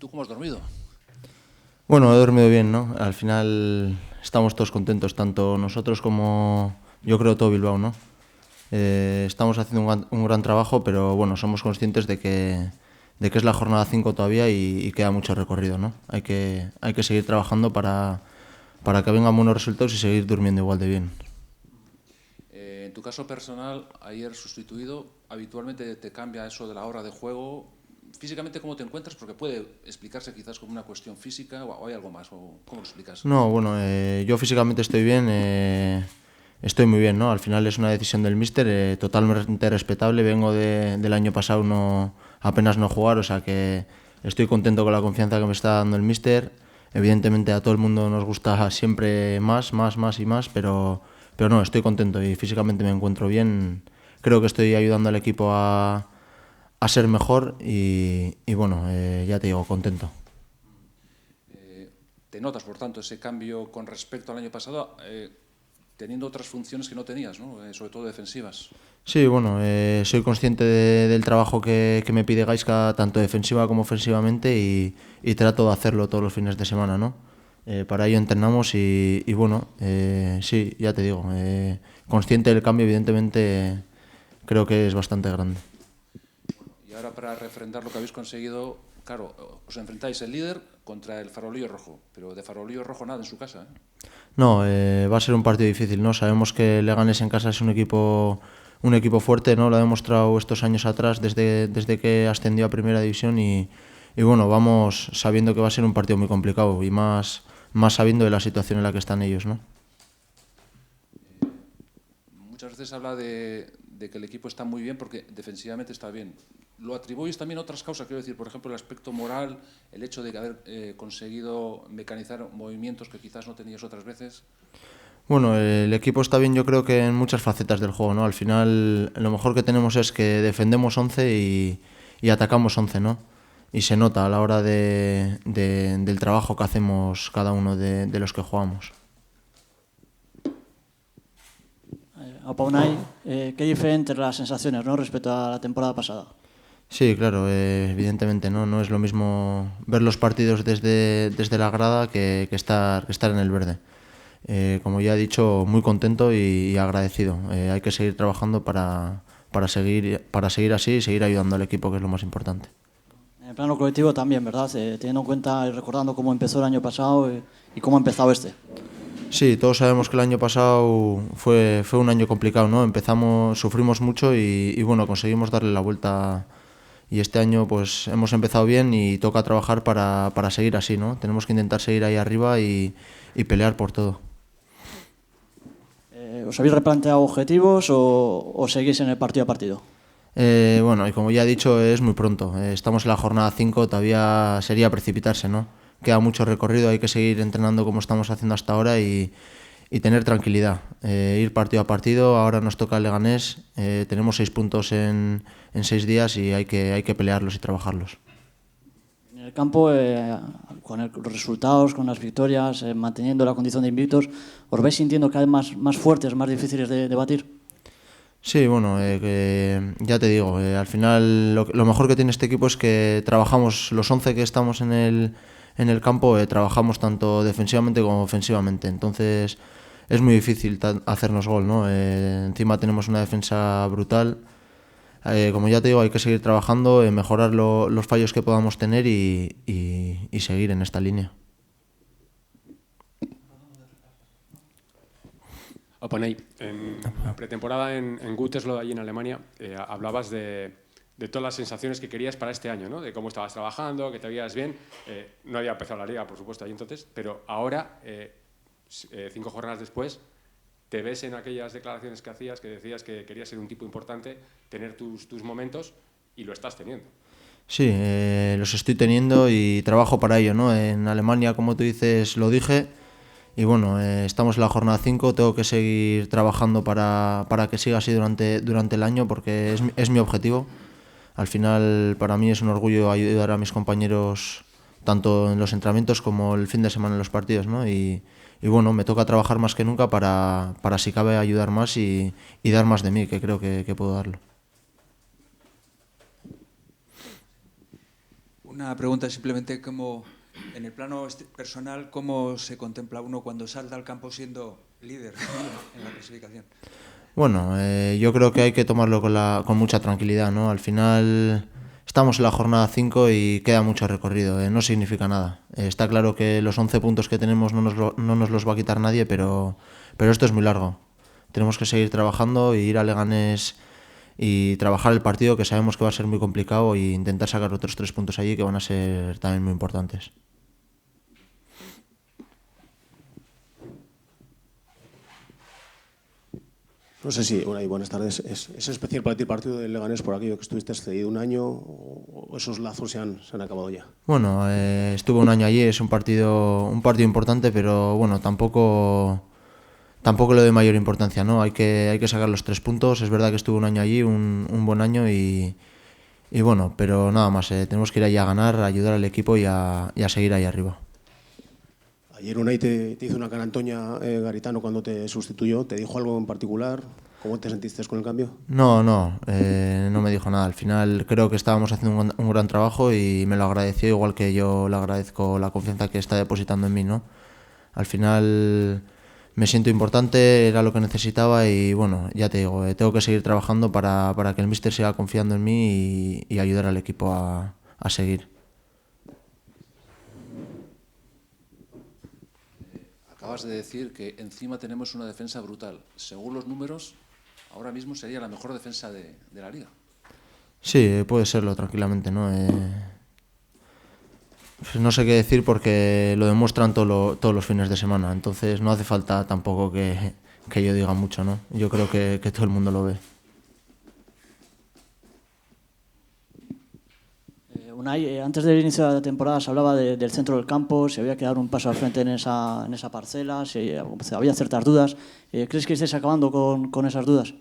¿Tú cómo has dormido? Bueno, he dormido bien, ¿no? Al final estamos todos contentos, tanto nosotros como yo creo todo Bilbao, ¿no? Estamos haciendo un gran trabajo, pero bueno, somos conscientes de que es la jornada 5 todavía y queda mucho recorrido, ¿no? Hay que seguir trabajando para que vengan buenos resultados y seguir durmiendo igual de bien. En tu caso personal, ayer sustituido, habitualmente te cambia eso de la hora de juego. Físicamente, ¿cómo te encuentras? Porque puede explicarse quizás como una cuestión física o hay algo más. O ¿cómo lo explicas? No, bueno, yo físicamente estoy bien, estoy muy bien, ¿no? Al final es una decisión del míster, totalmente respetable. Vengo del año pasado apenas no jugar, o sea que estoy contento con la confianza que me está dando el míster. Evidentemente a todo el mundo nos gusta siempre más, más, más y más, pero no, estoy contento y físicamente me encuentro bien. Creo que estoy ayudando al equipo a ser mejor y bueno, ya te digo, contento. ¿Te notas, por tanto, ese cambio con respecto al año pasado, teniendo otras funciones que no tenías, ¿no? Sobre todo defensivas? Sí, bueno, soy consciente del trabajo que me pide Gaisca, tanto defensiva como ofensivamente, y trato de hacerlo todos los fines de semana, ¿no? Para ello entrenamos y bueno, sí, ya te digo, consciente del cambio, evidentemente, creo que es bastante grande. Y ahora, para refrendar lo que habéis conseguido, claro, os enfrentáis el líder contra el Farolillo Rojo, pero de Farolillo Rojo nada en su casa, ¿eh? No, va a ser un partido difícil, ¿no? Sabemos que Leganés en casa es un equipo fuerte, ¿no? Lo ha demostrado estos años atrás desde que ascendió a Primera División y bueno, vamos sabiendo que va a ser un partido muy complicado y más sabiendo de la situación en la que están ellos, ¿no? Muchas veces se habla de que el equipo está muy bien porque defensivamente está bien. ¿Lo atribuyes también a otras causas? Quiero decir, por ejemplo, el aspecto moral, el hecho de haber conseguido mecanizar movimientos que quizás no tenías otras veces. Bueno, el equipo está bien, yo creo que en muchas facetas del juego, ¿no? Al final lo mejor que tenemos es que defendemos 11 y atacamos 11, ¿no? Y se nota a la hora del trabajo que hacemos cada uno de los que jugamos. Apaunay, qué diferentes las sensaciones, ¿no?, respecto a la temporada pasada. Sí, claro, evidentemente no es lo mismo ver los partidos desde la grada que estar en el verde. Como ya he dicho, muy contento y agradecido. Hay que seguir trabajando para seguir así y seguir ayudando al equipo, que es lo más importante. En el plano colectivo también, ¿verdad? Teniendo en cuenta y recordando cómo empezó el año pasado y cómo ha empezado este. Sí, todos sabemos que el año pasado fue un año complicado, ¿no? Sufrimos mucho y bueno, conseguimos darle la vuelta. Y este año pues hemos empezado bien y toca trabajar para seguir así, ¿no? Tenemos que intentar seguir ahí arriba y pelear por todo. ¿Os habéis replanteado objetivos o seguís en el partido a partido? Bueno, y como ya he dicho, es muy pronto. Estamos en la jornada 5, todavía sería precipitarse, ¿no? Queda mucho recorrido, hay que seguir entrenando como estamos haciendo hasta ahora y tener tranquilidad. Ir partido a partido, ahora nos toca el Leganés, tenemos 6 puntos en 6 días y hay que pelearlos y trabajarlos. En el campo, con los resultados, con las victorias, manteniendo la condición de invictos, ¿os vais sintiendo cada vez más fuertes, más difíciles de batir? Sí, bueno, ya te digo, al final lo mejor que tiene este equipo es que trabajamos, los 11 que estamos en el campo, trabajamos tanto defensivamente como ofensivamente, entonces es muy difícil hacernos gol, ¿no? Encima tenemos una defensa brutal, como ya te digo, hay que seguir trabajando, mejorar los fallos que podamos tener y seguir en esta línea. Opanay, en la pretemporada en Gütersloh, allí en Alemania, hablabas de todas las sensaciones que querías para este año, ¿no? De cómo estabas trabajando, que te veías bien. No había empezado la liga, por supuesto, allí entonces, pero ahora, 5 jornadas después, te ves en aquellas declaraciones que hacías, que decías que querías ser un tipo importante, tener tus momentos, y lo estás teniendo. Sí, los estoy teniendo y trabajo para ello, ¿no? En Alemania, como tú dices, lo dije. Y bueno, estamos en la jornada 5, tengo que seguir trabajando para que siga así durante el año porque es mi objetivo. Al final para mí es un orgullo ayudar a mis compañeros tanto en los entrenamientos como el fin de semana en los partidos, ¿no? Y bueno, me toca trabajar más que nunca para si cabe ayudar más y dar más de mí, que creo que puedo darlo. Una pregunta simplemente, como en el plano personal, ¿cómo se contempla uno cuando salta al campo siendo líder en la clasificación? Bueno, yo creo que hay que tomarlo con mucha tranquilidad, ¿no? Al final estamos en la jornada 5 y queda mucho recorrido, no significa nada. Está claro que los 11 puntos que tenemos no nos los va a quitar nadie, pero esto es muy largo. Tenemos que seguir trabajando y ir a Leganés y trabajar el partido, que sabemos que va a ser muy complicado, e intentar sacar otros 3 puntos allí que van a ser también muy importantes. No sé si, buenas tardes. ¿Es especial para ti el partido del Leganés por aquello que estuviste cedido un año o esos lazos se han acabado ya? Bueno, estuve un año allí, es un partido importante, pero bueno, tampoco le doy mayor importancia, ¿no? Hay que sacar los 3 puntos. Es verdad que estuve un año allí, un buen año y bueno, pero nada más, tenemos que ir allí a ganar, a ayudar al equipo y a seguir ahí arriba. Ayer Unai te hizo una cara Antoña Garitano cuando te sustituyó. ¿Te dijo algo en particular? ¿Cómo te sentiste con el cambio? No me dijo nada. Al final creo que estábamos haciendo un gran trabajo y me lo agradeció, igual que yo le agradezco la confianza que está depositando en mí, ¿no? Al final me siento importante, era lo que necesitaba y bueno, ya te digo, tengo que seguir trabajando para que el míster siga confiando en mí y ayudar al equipo a seguir. Acabas de decir que encima tenemos una defensa brutal. Según los números, ahora mismo sería la mejor defensa de la liga. Sí, puede serlo tranquilamente, ¿no? Pues no sé qué decir porque lo demuestran todos los fines de semana, entonces no hace falta tampoco que yo diga mucho, ¿no? Yo creo que todo el mundo lo ve. Unai, antes del inicio de la temporada se hablaba del centro del campo, se había que dar un paso al frente en esa parcela, había ciertas dudas. ¿Crees que estáis acabando con esas dudas?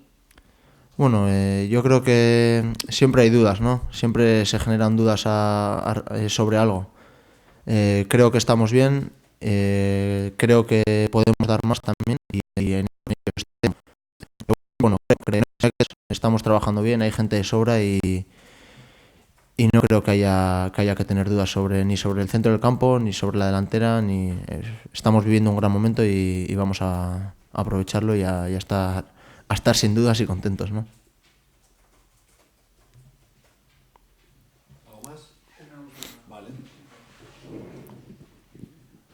Bueno, yo creo que siempre hay dudas, ¿no? Siempre se generan dudas sobre algo. Creo que estamos bien, creo que podemos dar más también bueno, creo que estamos trabajando bien, hay gente de sobra y no creo que haya que tener dudas ni sobre el centro del campo, ni sobre la delantera, estamos viviendo un gran momento y vamos a aprovecharlo y a estar sin dudas y contentos, ¿no? ¿Algo más? Vale.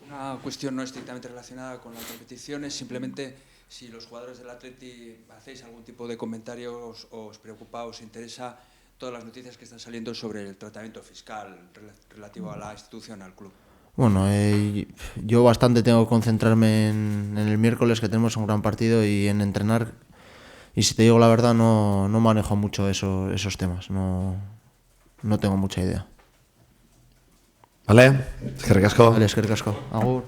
Una cuestión no estrictamente relacionada con la competición es simplemente si los jugadores del Atleti hacéis algún tipo de comentario, os preocupa, os interesa todas las noticias que están saliendo sobre el tratamiento fiscal relativo a la institución, al club. Bueno, yo bastante tengo que concentrarme en el miércoles, que tenemos un gran partido, y en entrenar. Y si te digo la verdad, no manejo mucho esos temas. No tengo mucha idea. Vale, eskerrik asko. Vale, eskerrik asko. Agur.